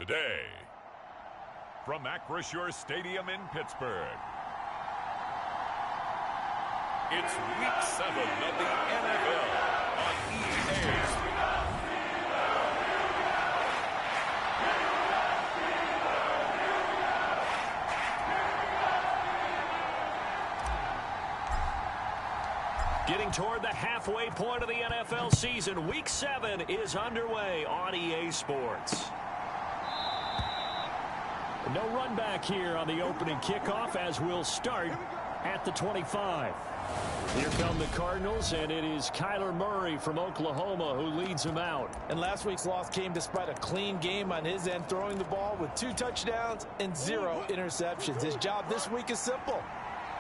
Today, from Acrisure Stadium in Pittsburgh, it's Week 7 of the NFL on EA Sports. Getting toward the halfway point of the NFL season, Week 7 is underway on EA Sports. No run back here on the opening kickoff as we'll start at the 25. Here come the Cardinals, and it is Kyler Murray from Oklahoma who leads them out. And last week's loss came despite a clean game on his end, throwing the ball with 2 touchdowns and 0 interceptions. His job this week is simple.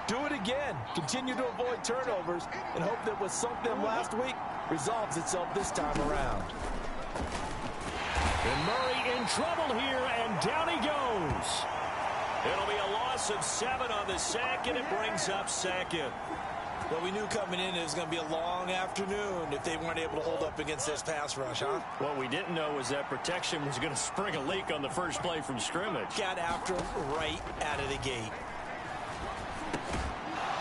Do it again. Continue to avoid turnovers and hope that what sunk them last week resolves itself this time around. And Murray in trouble here, and down he goes. It'll be a loss of 7 on the sack, and it brings up second. Well, we knew coming in it was going to be a long afternoon if they weren't able to hold up against this pass rush, huh? What we didn't know was that protection was going to spring a leak on the first play from scrimmage. Got after him right out of the gate.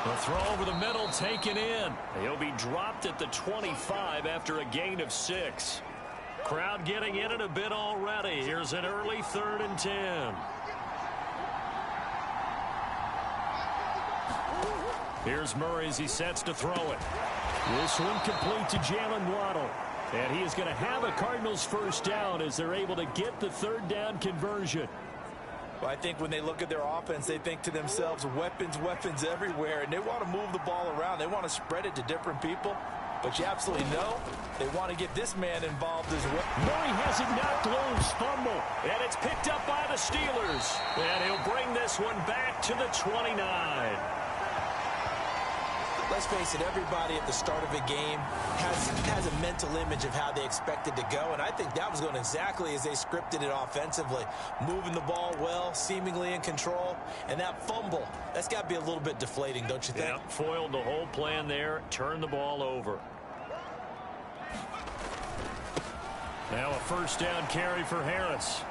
The throw over the middle taken in. He'll be dropped at the 25 after a gain of 6. Crowd getting in it a bit already. Here's an early 3rd and 10. Here's Murray as he sets to throw it. This one complete to Jalen Waddle. And he is going to have a Cardinals first down as they're able to get the 3rd down conversion. Well, I think when they look at their offense, they think to themselves, weapons, weapons everywhere, and they want to move the ball around. They want to spread it to different people. But you absolutely know they want to get this man involved as well. Murray has it knocked loose, fumble, and it's picked up by the Steelers. And he'll bring this one back to the 29. Let's face it, everybody at the start of a game has a mental image of how they expect it to go, and I think that was going exactly as they scripted it offensively. Moving the ball well, seemingly in control, and that fumble, that's got to be a little bit deflating, don't you think? Yeah, foiled the whole plan there, turned the ball over. Now a first down carry for Harris.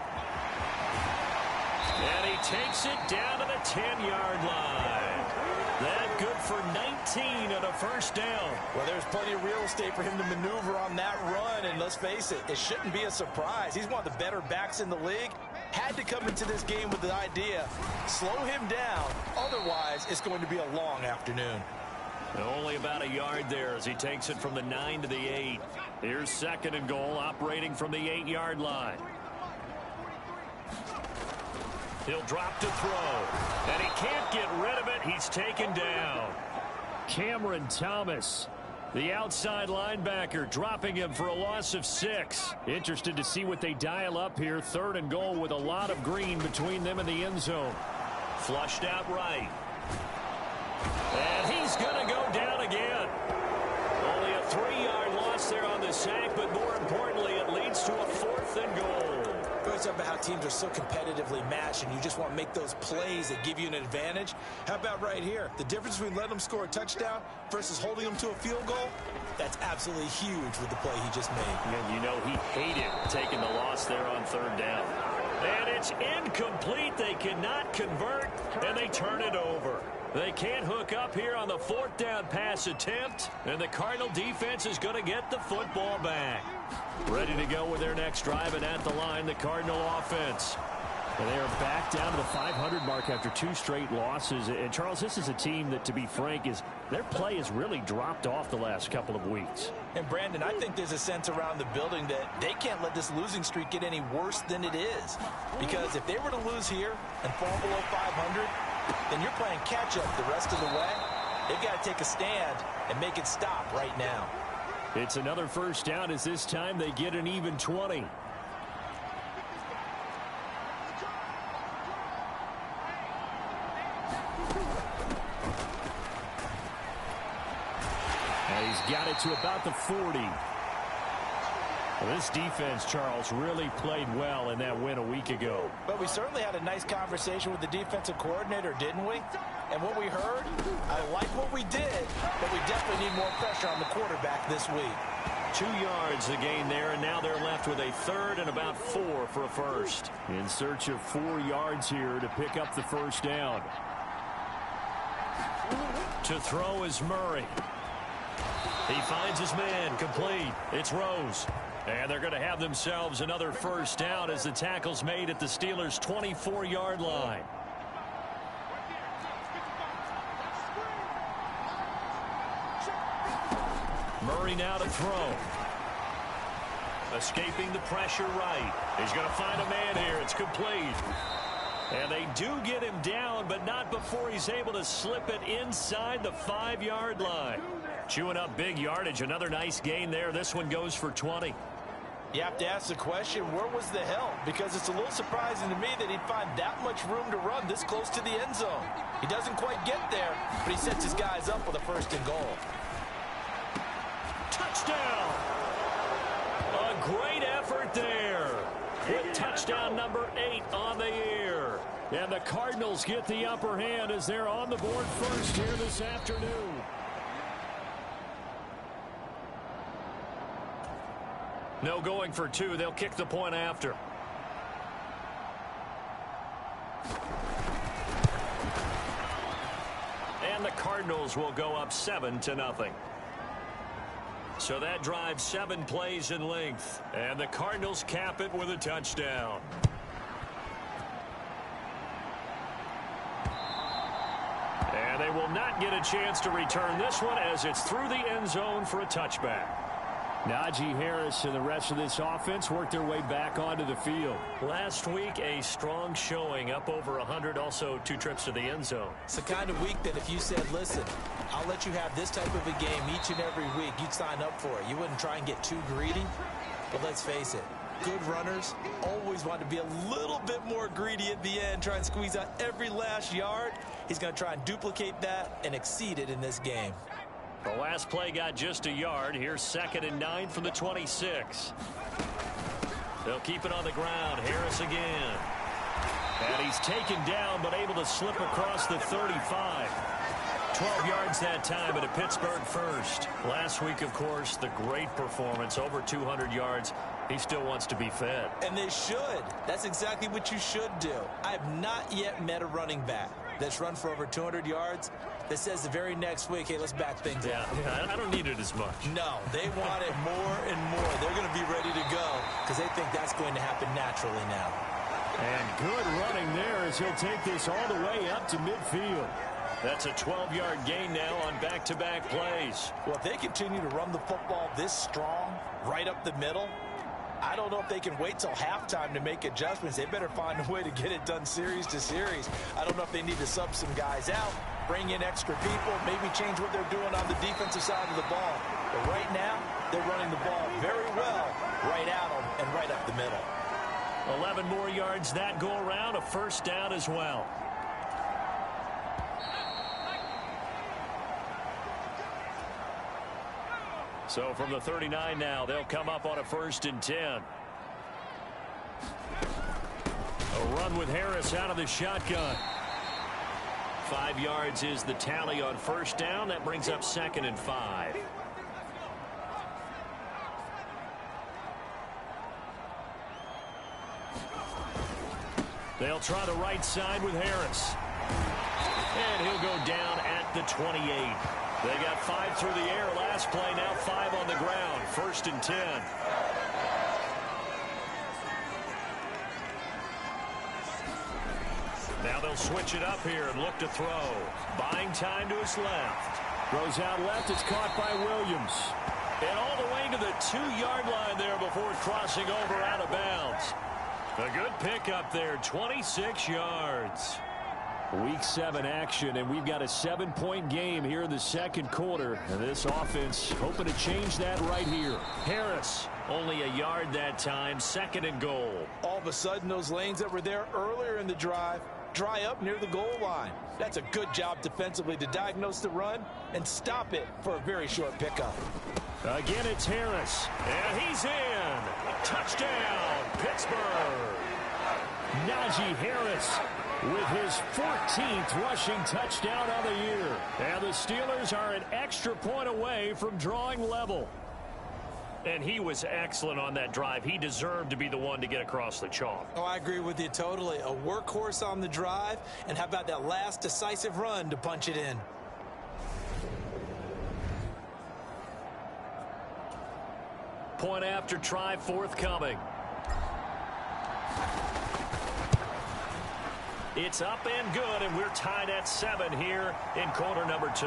And he takes it down to the 10-yard line. That good for 19 and a first down. Well, there's plenty of real estate for him to maneuver on that run, and let's face it, it shouldn't be a surprise. He's one of the better backs in the league. Had to come into this game with the idea, slow him down, otherwise it's going to be a long afternoon. Only about a yard there as he takes it from the 9 to the 8. Here's 2nd and goal, operating from the 8-yard line. He'll drop to throw, and he can't get rid of it. He's taken down. Cameron Thomas, the outside linebacker, dropping him for a loss of 6. Interested to see what they dial up here. 3rd and goal with a lot of green between them and the end zone. Flushed out right. And he's going to go down again. Only a 3-yard loss there on the sack, but more importantly, it leads to a 4th and goal. It's about how teams are so competitively matched, and you just want to make those plays that give you an advantage. How about right here? The difference between letting them score a touchdown versus holding them to a field goal, that's absolutely huge with the play he just made. And you know he hated taking the loss there on 3rd down. And it's incomplete. They cannot convert, and they turn it over. They can't hook up here on the 4th down pass attempt, and the Cardinal defense is going to get the football back. Ready to go with their next drive, and at the line, the Cardinal offense. And they are back down to the 500 mark after 2 straight losses. And, Charles, this is a team that, to be frank, their play has really dropped off the last couple of weeks. And, Brandon, I think there's a sense around the building that they can't let this losing streak get any worse than it is. Because if they were to lose here and fall below 500, then you're playing catch-up the rest of the way. They've got to take a stand and make it stop right now. It's another first down as this time they get an even 20. And he's got it to about the 40. Well, this defense, Charles, really played well in that win a week ago. But we certainly had a nice conversation with the defensive coordinator, didn't we? And what we heard, I like what we did, but we definitely need more pressure on the quarterback this week. 2 yards the gain there, and now they're left with a third and about 4 for a first. In search of 4 yards here to pick up the first down. To throw is Murray. He finds his man, complete. It's Rose. And they're going to have themselves another first down as the tackle's made at the Steelers' 24-yard line. Murray now to throw. Escaping the pressure right. He's going to find a man here. It's complete. And they do get him down, but not before he's able to slip it inside the 5-yard line. Chewing up big yardage. Another nice gain there. This one goes for 20. You have to ask the question, where was the help? Because it's a little surprising to me that he'd find that much room to run this close to the end zone. He doesn't quite get there, but he sets his guys up with a first and goal. Touchdown! A great effort there. With touchdown number 8 on the year. And the Cardinals get the upper hand as they're on the board first here this afternoon. No going for 2. They'll kick the point after. And the Cardinals will go up 7-0. So that drives 7 plays in length. And the Cardinals cap it with a touchdown. And they will not get a chance to return this one as it's through the end zone for a touchback. Najee Harris and the rest of this offense worked their way back onto the field. Last week, a strong showing, up over 100, also 2 trips to the end zone. It's the kind of week that if you said, listen, I'll let you have this type of a game each and every week, you'd sign up for it. You wouldn't try and get too greedy. But let's face it, good runners always want to be a little bit more greedy at the end, try and squeeze out every last yard. He's going to try and duplicate that and exceed it in this game. The last play got just a yard. Here's 2nd and 9 from the 26. They'll keep it on the ground. Harris again. And he's taken down, but able to slip across the 35. 12 yards that time at a Pittsburgh first. Last week, of course, the great performance, over 200 yards. He still wants to be fed. And they should. That's exactly what you should do. I have not yet met a running back that's run for over 200 yards that says the very next week, hey, let's back things up. Yeah, I don't need it as much. No, they want it more and more. They're going to be ready to go because they think that's going to happen naturally now. And good running there as he'll take this all the way up to midfield. That's a 12-yard gain now on back-to-back plays. Well, if they continue to run the football this strong, right up the middle, I don't know if they can wait till halftime to make adjustments. They better find a way to get it done series to series. I don't know if they need to sub some guys out, bring in extra people, maybe change what they're doing on the defensive side of the ball. But right now, they're running the ball very well right at them and right up the middle. 11 more yards that go around, a first down as well. So from the 39 now, they'll come up on a 1st and 10. A run with Harris out of the shotgun. 5 yards is the tally on first down. That brings up 2nd and 5. They'll try the right side with Harris. And he'll go down at the 28. They got 5 through the air last play, now 5 on the ground. 1st and 10. Now they'll switch it up here and look to throw. Buying time to his left. Throws out left. It's caught by Williams. And all the way to the 2-yard line there before crossing over out of bounds. A good pickup there, 26 yards. Week 7 action, and we've got a 7-point game here in the second quarter. And this offense hoping to change that right here. Harris, only a yard that time, 2nd and goal. All of a sudden, those lanes that were there earlier in the drive dry up near the goal line. That's a good job defensively to diagnose the run and stop it for a very short pickup. Again, it's Harris, and he's in. Touchdown, Pittsburgh. Najee Harris with his 14th rushing touchdown of the year. And the Steelers are an extra point away from drawing level. And he was excellent on that drive. He deserved to be the one to get across the chalk. Oh, I agree with you totally. A workhorse on the drive, and how about that last decisive run to punch it in? Point after try forthcoming. It's up and good, and we're tied at 7 here in quarter number 2.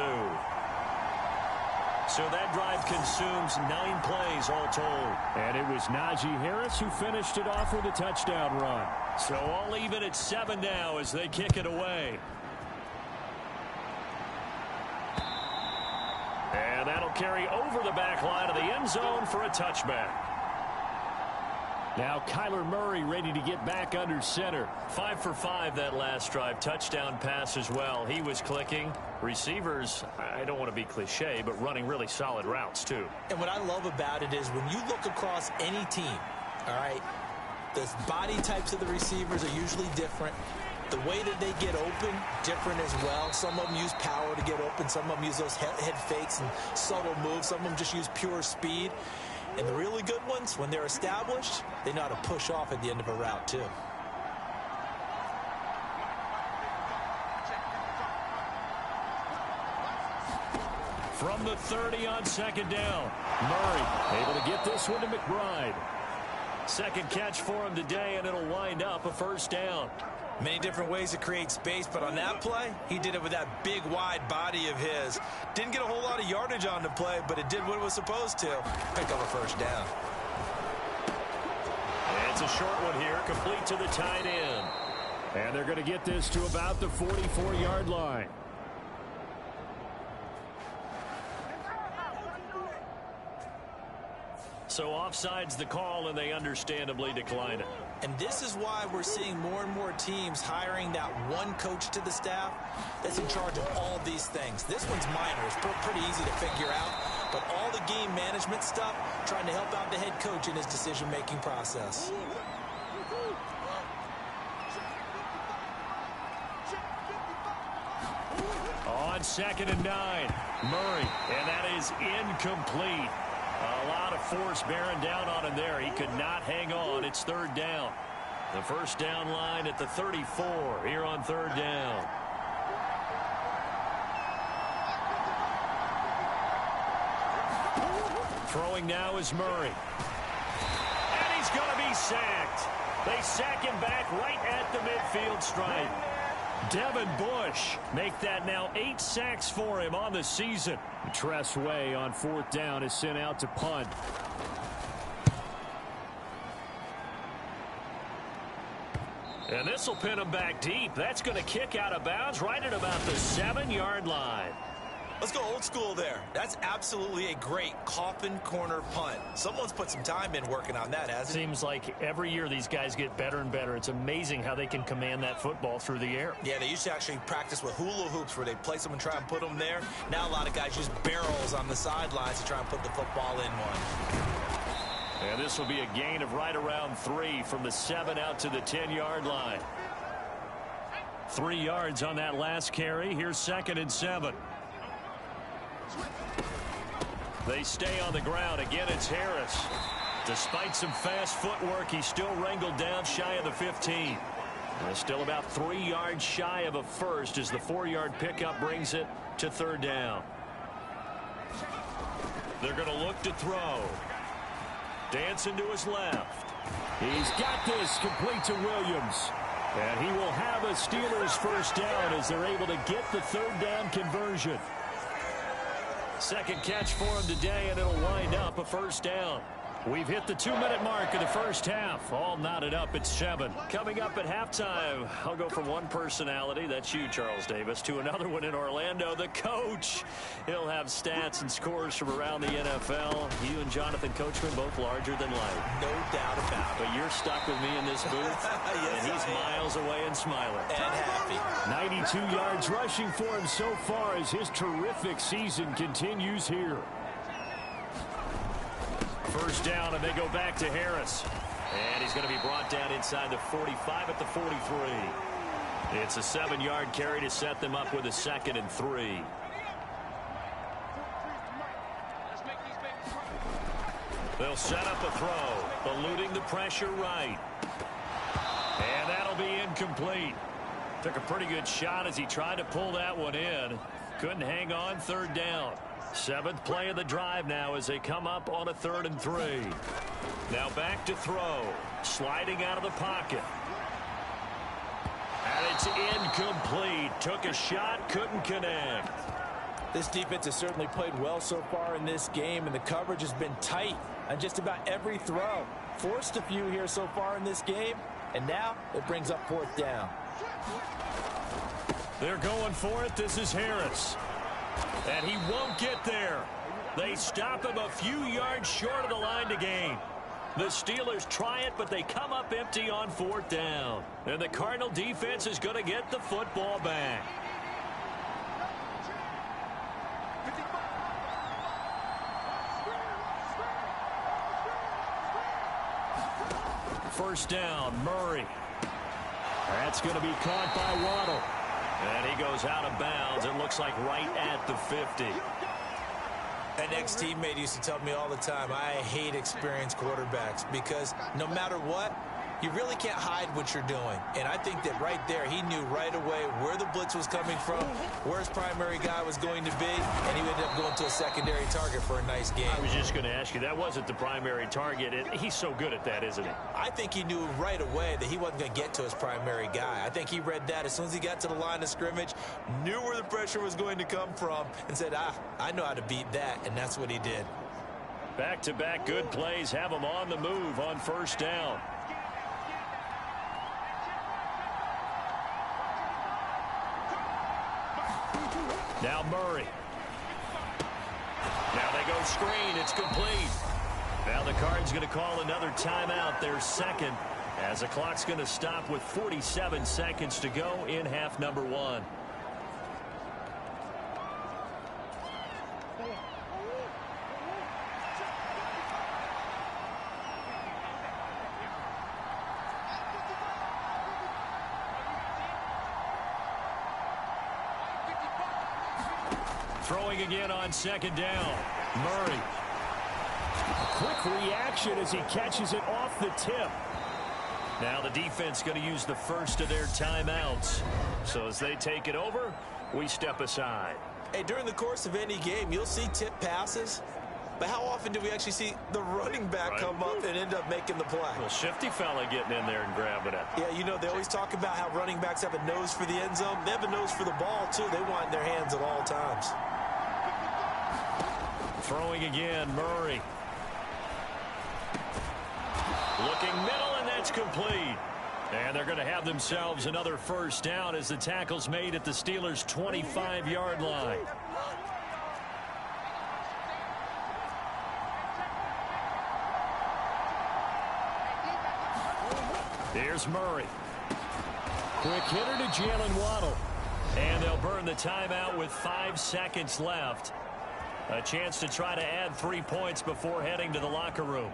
So that drive consumes 9 plays all told. And it was Najee Harris who finished it off with a touchdown run. So all even at 7 now as they kick it away. And that'll carry over the back line of the end zone for a touchback. Now Kyler Murray ready to get back under center. 5 for 5 that last drive. Touchdown pass as well. He was clicking. Receivers, I don't want to be cliche, but running really solid routes too. And what I love about it is when you look across any team, all right, the body types of the receivers are usually different. The way that they get open, different as well. Some of them use power to get open. Some of them use those head fakes and subtle moves. Some of them just use pure speed. And the really good ones, when they're established, they know how to push off at the end of a route, too. From the 30 on second down. Murray able to get this one to McBride. Second catch for him today, and it'll wind up a first down. Many different ways to create space, but on that play, he did it with that big, wide body of his. Didn't get a whole lot of yardage on the play, but it did what it was supposed to. Pick up a first down. And it's a short one here, complete to the tight end. And they're going to get this to about the 44-yard line. So offside's the call, and they understandably decline it. And this is why we're seeing more and more teams hiring that one coach to the staff that's in charge of all these things. This one's minor. It's pretty easy to figure out. But all the game management stuff, trying to help out the head coach in his decision-making process. On 2nd and 9, Murray, and that is incomplete. A lot of force bearing down on him there. He could not hang on. It's 3rd down. The first down line at the 34 here on 3rd down. Throwing now is Murray. And he's going to be sacked. They sack him back right at the midfield stripe. Devin Bush make that now 8 sacks for him on the season. Tress Way on 4th down is sent out to punt. And this will pin him back deep. That's going to kick out of bounds right at about the 7-yard line. Let's go old school there. That's absolutely a great coffin corner punt. Someone's put some time in working on that, hasn't it? Seems like every year these guys get better and better. It's amazing how they can command that football through the air. Yeah, they used to actually practice with hula hoops where they place them and try and put them there. Now a lot of guys use barrels on the sidelines to try and put the football in one. And this will be a gain of right around 3 from the 7 out to the 10-yard line. 3 yards on that last carry. Here's 2nd and 7. They stay on the ground. Again, it's Harris. Despite some fast footwork, he's still wrangled down shy of the 15. Still about 3 yards shy of a first as the 4-yard pickup brings it to 3rd down. They're going to look to throw. Dancing to his left. He's got this complete to Williams. And he will have a Steelers first down as they're able to get the 3rd down conversion. Second catch for him today, and it'll wind up a first down. We've hit the 2-minute mark of the first half. All knotted up at 7. Coming up at halftime, I'll go from one personality, that's you, Charles Davis, to another one in Orlando, the coach. He'll have stats and scores from around the NFL. You and Jonathan Coachman both larger than life. No doubt about it. But you're stuck with me in this booth, yes, and he's miles away and smiling. And happy. 92 yards rushing for him so far as his terrific season continues here. First down, and they go back to Harris. And he's going to be brought down inside the 45 at the 43. It's a 7-yard carry to set them up with a 2nd and 3. They'll set up a throw, eluding the pressure right. And that'll be incomplete. Took a pretty good shot as he tried to pull that one in. Couldn't hang on, third down. 7th play of the drive now as they come up on a 3rd and 3. Now back to throw. Sliding out of the pocket. And it's incomplete. Took a shot, couldn't connect. This defense has certainly played well so far in this game, and the coverage has been tight on just about every throw. Forced a few here so far in this game, and now it brings up 4th down. They're going for it. This is Harris. And he won't get there. They stop him a few yards short of the line to gain. The Steelers try it, but they come up empty on 4th down. And the Cardinal defense is going to get the football back. First down, Murray. That's going to be caught by Waddle. And he goes out of bounds. It looks like right at the 50. An ex-teammate used to tell me all the time, I hate experienced quarterbacks because no matter what, you really can't hide what you're doing. And I think that right there, he knew right away where the blitz was coming from, where his primary guy was going to be, and he ended up going to a secondary target for a nice game. I was just going to ask you, that wasn't the primary target. He's so good at that, isn't he? I think he knew right away that he wasn't going to get to his primary guy. I think he read that as soon as he got to the line of scrimmage, knew where the pressure was going to come from, and said, I know how to beat that, and that's what he did. Back-to-back good plays have him on the move on 1st down. Now Murray. Now they go screen. It's complete. Now the Cards going to call another timeout, their 2nd, as the clock's going to stop with 47 seconds to go in half number 1. Throwing again on 2nd down. Murray. Quick reaction as he catches it off the tip. Now the defense going to use the first of their timeouts. So as they take it over, we step aside. Hey, during the course of any game, you'll see tip passes. But how often do we actually see the running back come up and end up making the play? Well, shifty fella getting in there and grabbing it. Yeah, you know, they always talk about how running backs have a nose for the end zone. They have a nose for the ball, too. They want it in their hands at all times. Throwing again, Murray. Looking middle, and that's complete. And they're going to have themselves another 1st down as the tackle's made at the Steelers' 25-yard line. Here's Murray. Quick hitter to Jalen Waddle. And they'll burn the timeout with 5 seconds left. A chance to try to add 3 points before heading to the locker room.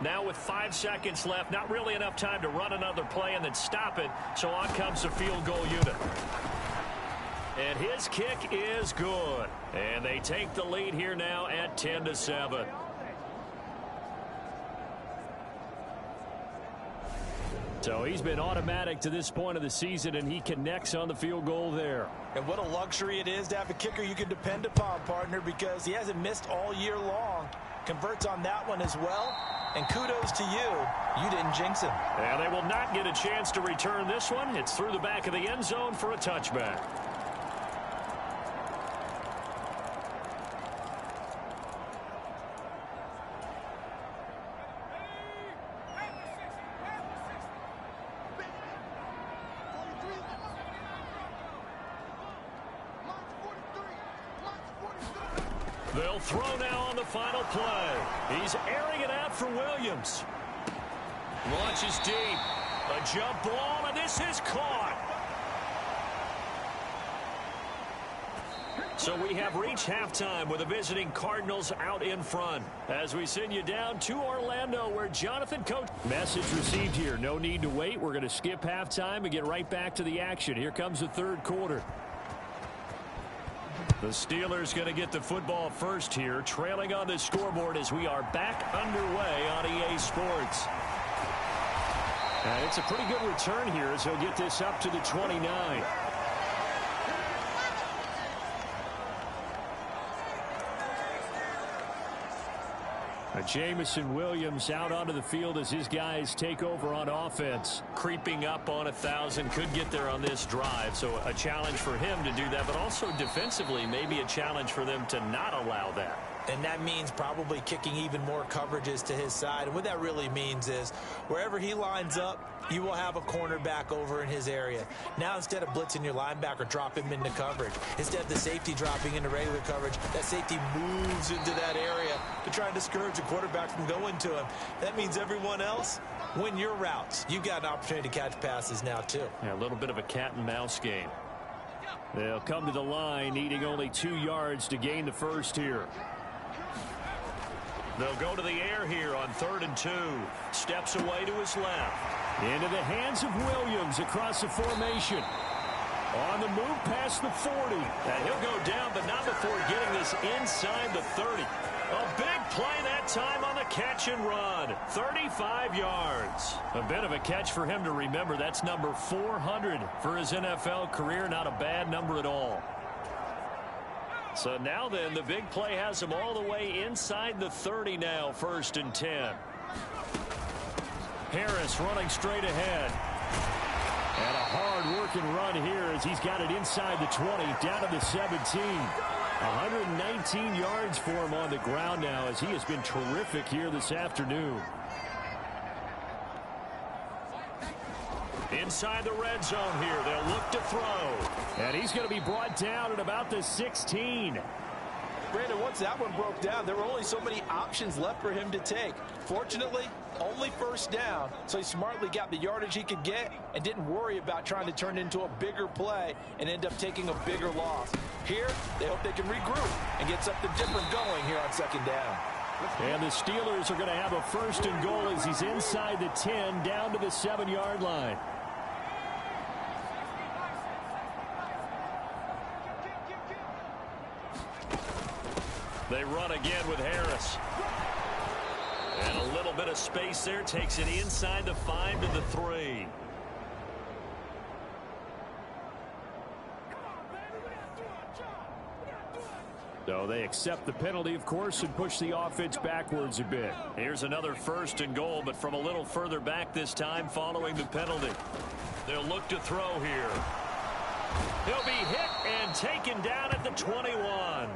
Now with 5 seconds left, not really enough time to run another play and then stop it. So on comes the field goal unit. And his kick is good. And they take the lead here now at 10-7. So he's been automatic to this point of the season, and he connects on the field goal there. And what a luxury it is to have a kicker you can depend upon, partner, because he hasn't missed all year long. Converts on that one as well. And kudos to you. You didn't jinx him. And they will not get a chance to return this one. It's through the back of the end zone for a touchback. They'll throw now on the final play. He's airing it out for Williams. Launches deep. A jump ball, and this is caught. So we have reached halftime with the visiting Cardinals out in front. As we send you down to Orlando, where Jonathan Coach. Message received here. No need to wait. We're going to skip halftime and get right back to the action. Here comes the 3rd quarter. The Steelers going to get the football first here, trailing on the scoreboard as we are back underway on EA Sports. And it's a pretty good return here as he'll get this up to the 29. Jamison Williams out onto the field as his guys take over on offense. Creeping up on 1,000, could get there on this drive. So a challenge for him to do that, but also defensively maybe a challenge for them to not allow that. And that means probably kicking even more coverages to his side. And what that really means is wherever he lines up, you will have a cornerback over in his area. Now, instead of blitzing your linebacker, drop him into coverage. Instead of the safety dropping into regular coverage, that safety moves into that area to try and discourage the quarterback from going to him. That means everyone else, win your routes. You've got an opportunity to catch passes now, too. Yeah, a little bit of a cat and mouse game. They'll come to the line, needing only 2 yards to gain the first here. They'll go to the air here on 3rd and 2. Steps away to his left. Into the hands of Williams across the formation. On the move past the 40. And he'll go down, but not before getting this inside the 30. A big play that time on the catch and run. 35 yards. A bit of a catch for him to remember. That's number 400 for his NFL career. Not a bad number at all. So now then, the big play has him all the way inside the 30 now, 1st and 10. Harris running straight ahead. And a hard-working run here as he's got it inside the 20, down to the 17. 119 yards for him on the ground now as he has been terrific here this afternoon. Inside the red zone here, they'll look to throw. And he's going to be brought down at about the 16. Brandon, once that one broke down, there were only so many options left for him to take. Fortunately, only 1st down, so he smartly got the yardage he could get and didn't worry about trying to turn it into a bigger play and end up taking a bigger loss. Here, they hope they can regroup and get something different going here on 2nd down. And the Steelers are going to have a 1st and goal as he's inside the 10, down to the 7-yard line. They run again with Harris. And a little bit of space there takes it inside the 5 to the 3. So they accept the penalty, of course, and push the offense backwards a bit. Here's another 1st and goal, but from a little further back this time following the penalty. They'll look to throw here. He'll be hit and taken down at the 21.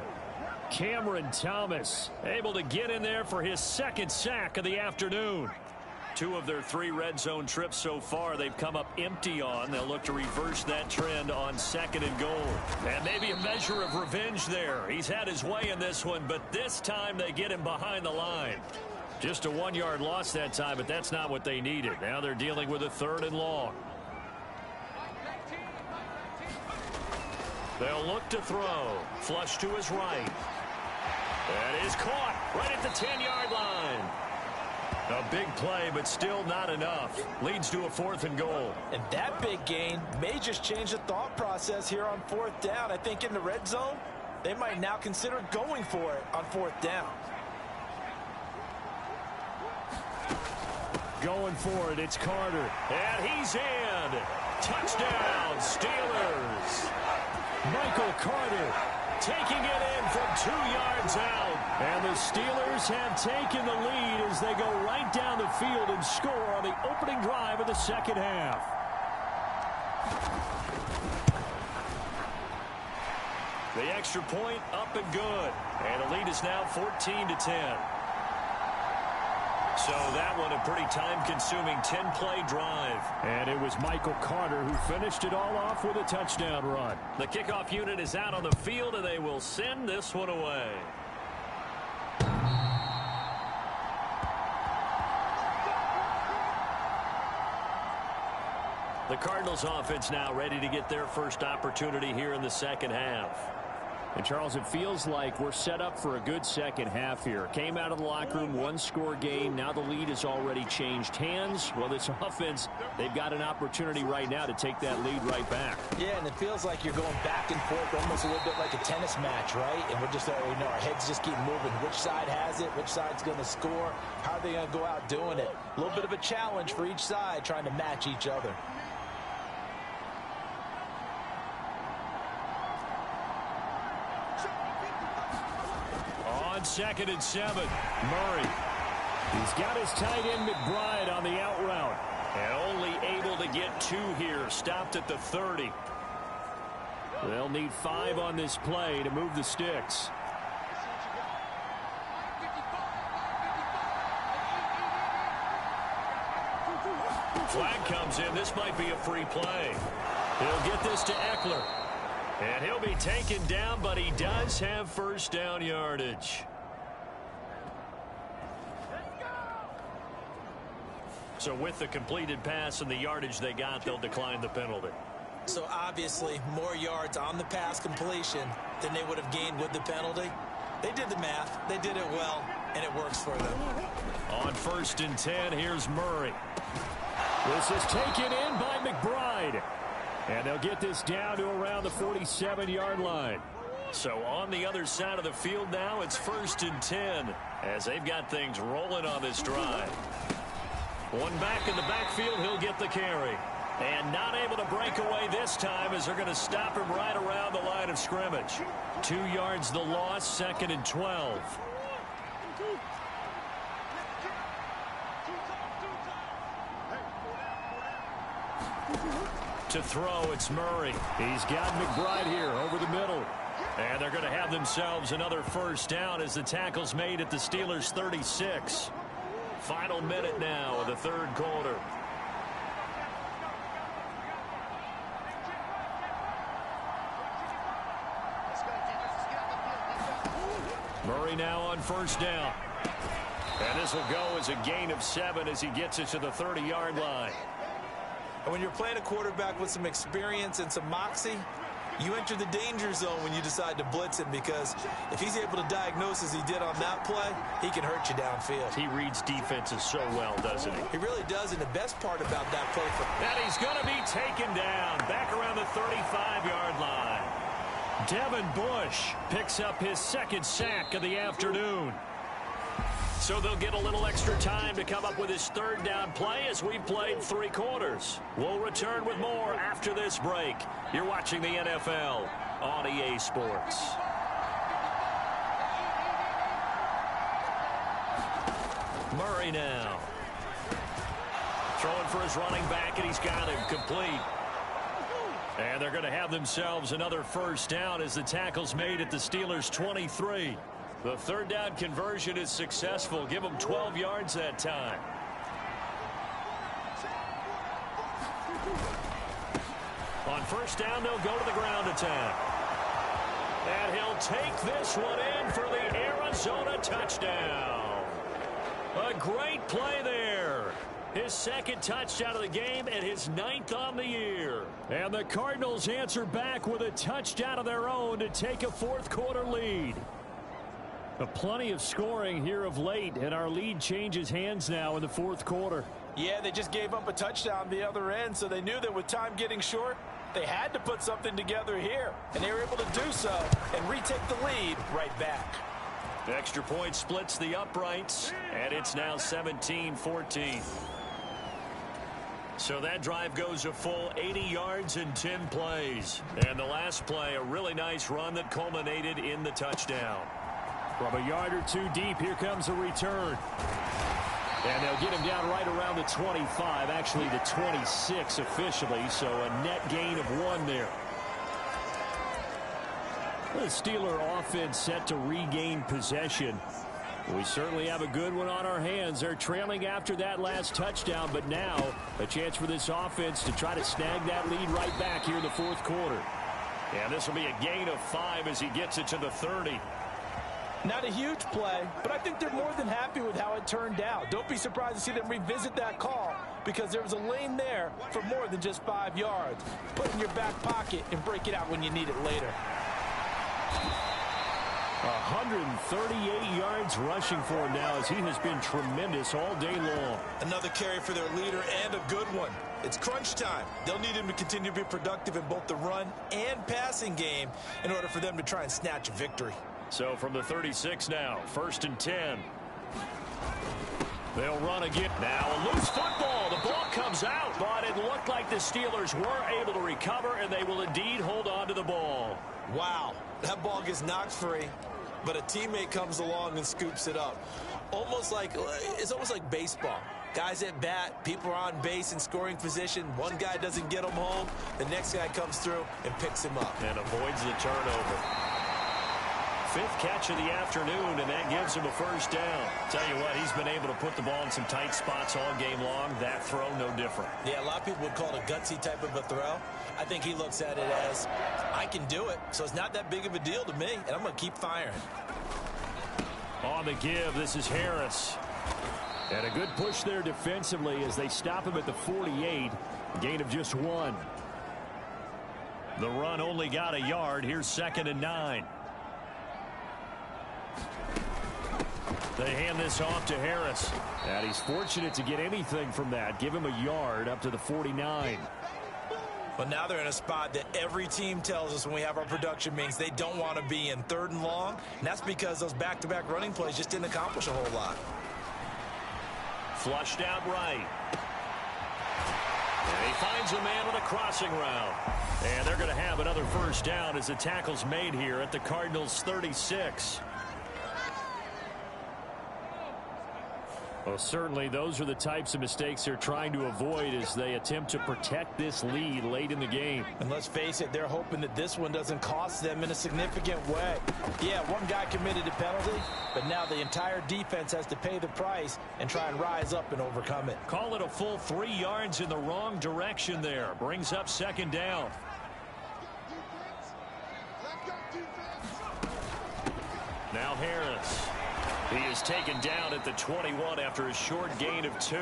Cameron Thomas able to get in there for his 2nd sack of the afternoon. 2 of their 3 red zone trips so far they've come up empty on. They'll look to reverse that trend on 2nd and goal. And maybe a measure of revenge there. He's had his way in this one, but this time they get him behind the line. Just a 1-yard loss that time, but that's not what they needed. Now they're dealing with a 3rd and long. They'll look to throw. Flush to his right. That is caught right at the 10-yard line. A big play, but still not enough. Leads to a 4th and goal. And that big gain may just change the thought process here on 4th down. I think in the red zone, they might now consider going for it on 4th down. Going for it, it's Carter. And he's in. Touchdown, Steelers. Michael Carter taking it in from 2 yards out. And the Steelers have taken the lead as they go right down the field and score on the opening drive of the 2nd half. The extra point up and good. And the lead is now 14-10. So that one a pretty time-consuming 10-play drive. And it was Michael Carter who finished it all off with a touchdown run. The kickoff unit is out on the field, and they will send this one away. The Cardinals offense now ready to get their first opportunity here in the 2nd half. And, Charles, it feels like we're set up for a good second half here. Came out of the locker room, one-score game. Now the lead has already changed hands. Well, this offense, they've got an opportunity right now to take that lead right back. Yeah, and it feels like you're going back and forth almost a little bit like a tennis match, right? And we're just, our heads just keep moving. Which side has it? Which side's going to score? How are they going to go out doing it? A little bit of a challenge for each side trying to match each other. On 2nd and 7, Murray. He's got his tight end McBride on the out route. And only able to get 2 here. Stopped at the 30. They'll need 5 on this play to move the sticks. Flag comes in. This might be a free play. He'll get this to Eckler. And he'll be taken down, but he does have first down yardage. So with the completed pass and the yardage they got, they'll decline the penalty. So obviously more yards on the pass completion than they would have gained with the penalty. They did the math. They did it well, and it works for them. On 1st and 10, here's Murray. This is taken in by McBride. And they'll get this down to around the 47-yard line. So on the other side of the field now, it's 1st and 10 as they've got things rolling on this drive. One back in the backfield, he'll get the carry. And not able to break away this time as they're going to stop him right around the line of scrimmage. 2 yards the loss, 2nd and 12. To throw, it's Murray. He's got McBride here over the middle. And they're going to have themselves another first down as the tackle's made at the Steelers' 36. Final minute now of the 3rd quarter. Murray now on first down. And this will go as a gain of 7 as he gets it to the 30-yard line. And when you're playing a quarterback with some experience and some moxie, you enter the danger zone when you decide to blitz him, because if he's able to diagnose as he did on that play, he can hurt you downfield. He reads defenses so well, doesn't he? He really does, and the best part about that play and he's going to be taken down back around the 35-yard line. Devin Bush picks up his 2nd sack of the afternoon. So they'll get a little extra time to come up with his 3rd down play as we've played 3 quarters. We'll return with more after this break. You're watching the NFL on EA Sports. Murray now. Throwing for his running back, and he's got him complete. And they're going to have themselves another first down as the tackle's made at the Steelers' 23. The 3rd down conversion is successful. Give them 12 yards that time. On first down, they'll go to the ground attack. And he'll take this one in for the Arizona touchdown. A great play there. His 2nd touchdown of the game and his 9th on the year. And the Cardinals answer back with a touchdown of their own to take a 4th quarter lead. Plenty of scoring here of late, and our lead changes hands now in the 4th quarter. Yeah, they just gave up a touchdown the other end, so they knew that with time getting short, they had to put something together here, and they were able to do so and retake the lead right back. The extra point splits the uprights, and it's now 17-14. So that drive goes a full 80 yards and 10 plays. And the last play, a really nice run that culminated in the touchdown. From a yard or 2 deep, here comes a return. And they'll get him down right around the 25, actually the 26 officially, so a net gain of 1 there. The Steeler offense set to regain possession. We certainly have a good one on our hands. They're trailing after that last touchdown, but now a chance for this offense to try to snag that lead right back here in the 4th quarter. And this will be a gain of 5 as he gets it to the 30. Not a huge play, but I think they're more than happy with how it turned out. Don't be surprised to see them revisit that call, because there was a lane there for more than just 5 yards. Put it in your back pocket and break it out when you need it later. 138 yards rushing for him now as he has been tremendous all day long. Another carry for their leader and a good one. It's crunch time. They'll need him to continue to be productive in both the run and passing game in order for them to try and snatch a victory. So from the 36 now, 1st and 10. They'll run again. Now a loose football. The ball comes out, but it looked like the Steelers were able to recover, and they will indeed hold on to the ball. Wow, that ball gets knocked free, but a teammate comes along and scoops it up. It's almost like baseball. Guys at bat, people are on base in scoring position. One guy doesn't get him home. The next guy comes through and picks him up. And avoids the turnover. 5th catch of the afternoon, and that gives him a 1st down. Tell you what, he's been able to put the ball in some tight spots all game long. That throw, no different. Yeah, a lot of people would call it a gutsy type of a throw. I think he looks at it as, I can do it, so it's not that big of a deal to me, and I'm going to keep firing. On the give, this is Harris. And a good push there defensively as they stop him at the 48. Gain of just 1. The run only got a yard. Here's 2nd and 9. They hand this off to Harris. And he's fortunate to get anything from that. Give him a yard up to the 49. But now they're in a spot that every team tells us when we have our production meetings they don't want to be in, 3rd and long. And that's because those back-to-back running plays just didn't accomplish a whole lot. Flushed out right. And he finds a man on a crossing route. And they're going to have another 1st down as the tackle's made here at the Cardinals' 36. Well, certainly those are the types of mistakes they're trying to avoid as they attempt to protect this lead late in the game. And let's face it, they're hoping that this one doesn't cost them in a significant way. Yeah, one guy committed a penalty, but now the entire defense has to pay the price and try and rise up and overcome it. Call it a full 3 yards in the wrong direction there. Brings up 2nd down. Now Harris. He is taken down at the 21 after a short gain of 2.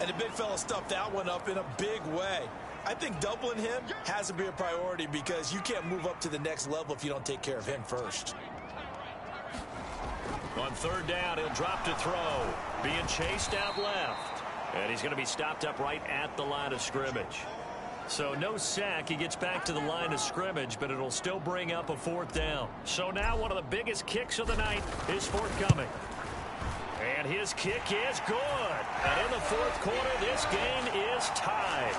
And the big fella stuffed that one up in a big way. I think doubling him has to be a priority because you can't move up to the next level if you don't take care of him first. On 3rd down, he'll drop to throw. Being chased out left. And he's going to be stopped up right at the line of scrimmage. So no sack. He gets back to the line of scrimmage, but it'll still bring up a 4th down. So now one of the biggest kicks of the night is forthcoming. And his kick is good. And in the 4th quarter, this game is tied.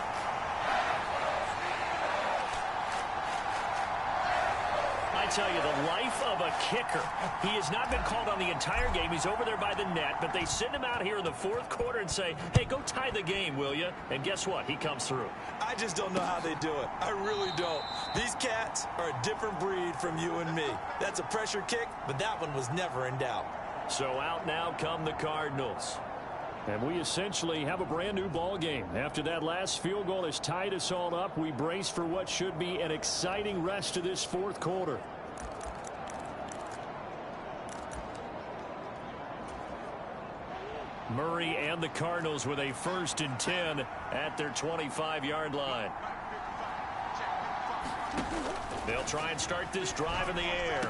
I tell you, the life of a kicker. He has not been called on the entire game. He's over there by the net, but they send him out here in the 4th quarter and say, hey, go tie the game, will you? And guess what? He comes through. I just don't know how they do it. I really don't. These cats are a different breed from you and me. That's a pressure kick, but that one was never in doubt. So out now come the Cardinals. And we essentially have a brand new ball game. After that last field goal has tied us all up, we brace for what should be an exciting rest of this 4th quarter. Murray and the Cardinals with a 1st and 10 at their 25-yard line. They'll try and start this drive in the air.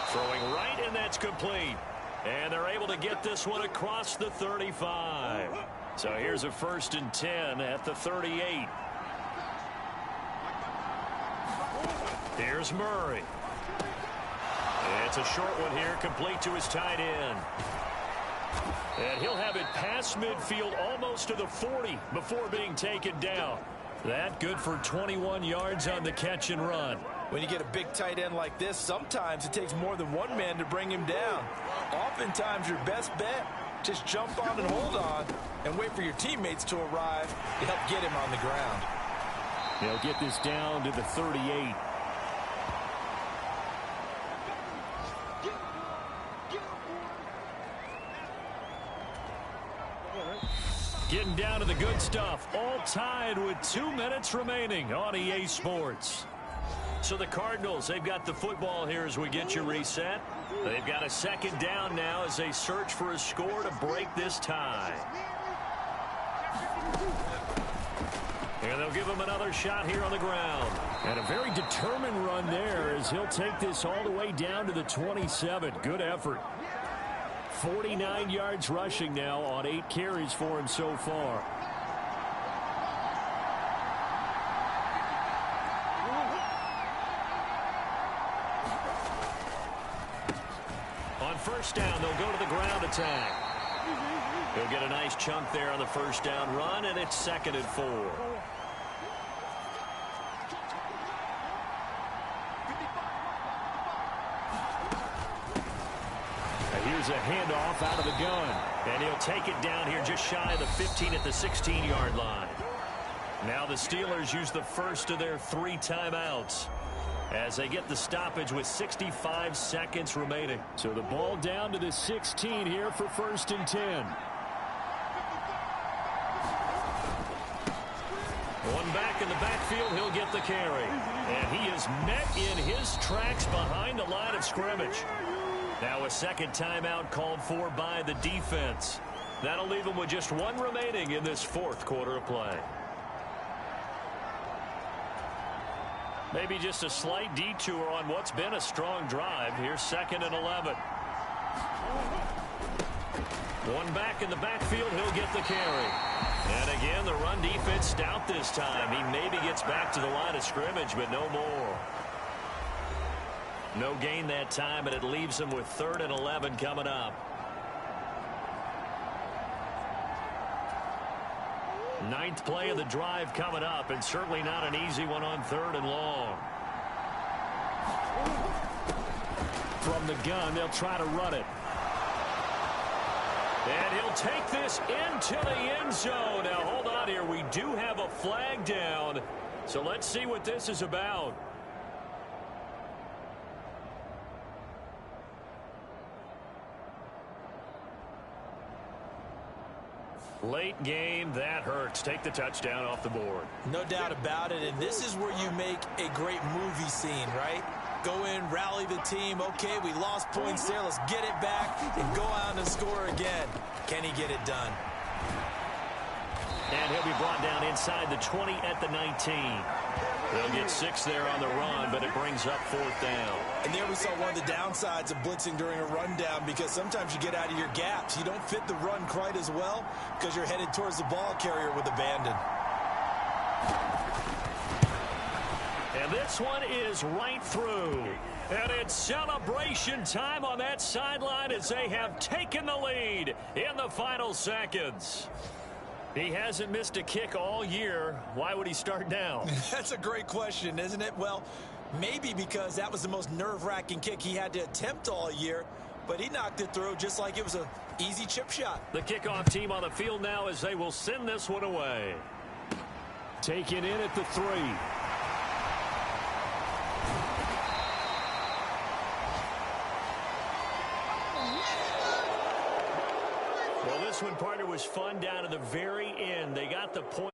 Throwing right, and that's complete. And they're able to get this one across the 35. So here's a 1st and 10 at the 38. Here's Murray. It's a short one here, complete to his tight end. And he'll have it past midfield almost to the 40 before being taken down. That good for 21 yards on the catch and run. When you get a big tight end like this, sometimes it takes more than one man to bring him down. Oftentimes your best bet, just jump on and hold on and wait for your teammates to arrive to help get him on the ground. They'll get this down to the 38. Getting down to the good stuff. All tied with 2 minutes remaining on EA Sports. So the Cardinals, they've got the football here as we get you reset. They've got a 2nd down now as they search for a score to break this tie. And they'll give him another shot here on the ground. And a very determined run there as he'll take this all the way down to the 27. Good effort. 49 yards rushing now on 8 carries for him so far. On first down, they'll go to the ground attack. He'll get a nice chunk there on the first down run, and it's 2nd and 4. Here's a handoff out of the gun. And he'll take it down here just shy of the 15 at the 16-yard line. Now the Steelers use the first of their 3 timeouts as they get the stoppage with 65 seconds remaining. So the ball down to the 16 here for 1st and 10. One back in the backfield, he'll get the carry. And he is met in his tracks behind the line of scrimmage. Now a second timeout called for by the defense. That'll leave him with just 1 remaining in this 4th quarter of play. Maybe just a slight detour on what's been a strong drive. Here's 2nd and 11. One back in the backfield, he'll get the carry. And again, the run defense stout this time. He maybe gets back to the line of scrimmage, but no more. No gain that time, and it leaves him with 3rd and 11 coming up. 9th play of the drive coming up, and certainly not an easy one on 3rd and long. From the gun, they'll try to run it. And he'll take this into the end zone. Now, hold on here. We do have a flag down, so let's see what this is about. Late game, that hurts. Take the touchdown off the board. No doubt about it, and this is where you make a great movie scene, right? Go in, rally the team. Okay, we lost points there. Let's get it back and go out and score again. Can he get it done? And he'll be brought down inside the 20 at the 19. They'll get 6 there on the run, but it brings up 4th down. And there we saw one of the downsides of blitzing during a rundown, because sometimes you get out of your gaps. You don't fit the run quite as well because you're headed towards the ball carrier with abandon. And this one is right through. And it's celebration time on that sideline as they have taken the lead in the final seconds. He hasn't missed a kick all year. Why would he start now? That's a great question, isn't it? Well, maybe because that was the most nerve-wracking kick he had to attempt all year, but he knocked it through just like it was an easy chip shot. The kickoff team on the field now as they will send this one away. Taken in at the 3. Well, this one, partner, was fun down to the very end. They got the point.